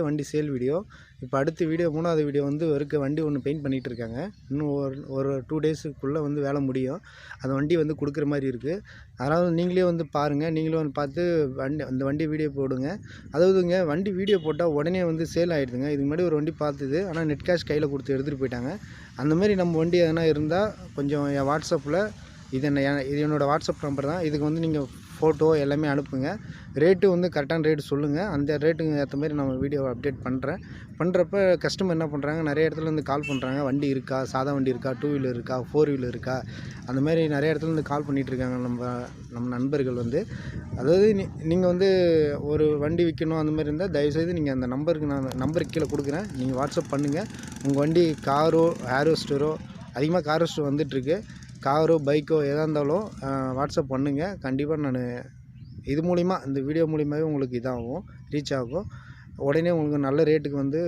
வண்டி sale video. இப்போ அடுத்த வீடியோ 3வது வீடியோ வந்து வண்டி ஒன்று பெயிண்ட் பண்ணிகிட்டு இருக்காங்க. இன்னும் ஒரு 2 டேஸுக்குள்ளே வந்து வேலை முடியும். அந்த வண்டி வந்து கொடுக்குற மாதிரி இருக்குது. அதனால் நீங்களே வந்து பாருங்கள். நீங்களும் வந்து பார்த்து அந்த வண்டி வீடியோ போடுங்க. அதாவதுங்க வண்டி வீடியோ போட்டால் உடனே வந்து சேல் ஆகிடுதுங்க. இதுக்கு முன்னாடி ஒரு வண்டி பார்த்தது, ஆனால் நெட் கேஷ் கையில் கொடுத்து எடுத்துகிட்டு போயிட்டாங்க. அந்தமாரி நம்ம வண்டி எதனா இருந்தால் கொஞ்சம் என் வாட்ஸ்அப்பில் இது என்னோடய வாட்ஸ்அப் நம்பர் தான். இதுக்கு வந்து நீங்கள் ஃபோட்டோ எல்லாமே அனுப்புங்க. ரேட்டு வந்து கரெக்டான ரேட்டு சொல்லுங்கள். அந்த ரேட்டுக்கு ஏற்ற மாதிரி நம்ம வீடியோவை அப்டேட் பண்ணுறப்ப கஸ்டமர் என்ன பண்ணுறாங்க, நிறைய இடத்துல வந்து கால் பண்ணுறாங்க. வண்டி இருக்கா, சாதா வண்டி இருக்கா, 2 வீலர் இருக்கா, 4 வீலர் இருக்கா, அந்த மாதிரி நிறைய இடத்துல வந்து கால் பண்ணிகிட்ருக்காங்க நம்ம நண்பர்கள் வந்து. அதாவது நீங்கள் வந்து ஒரு வண்டி விற்கணும் அந்த மாதிரி இருந்தால் தயவுசெய்து நீங்கள் அந்த நம்பருக்கு கீழே கொடுக்குறேன். நீங்கள் வாட்ஸ்அப் பண்ணுங்கள். உங்கள் வண்டி காரோ ஹேரோஸ்டரோ, அதிகமாக காரோஸ்டர் வந்துட்டுருக்கு. காரோ பைக்கோ எதாக இருந்தாலும் வாட்ஸ்அப் பண்ணுங்கள். கண்டிப்பாக நான் இது மூலிமா, இந்த வீடியோ மூலிமாவே உங்களுக்கு இதாகும், ரீச் ஆகும். உடனே உங்களுக்கு நல்ல ரேட்டுக்கு வந்து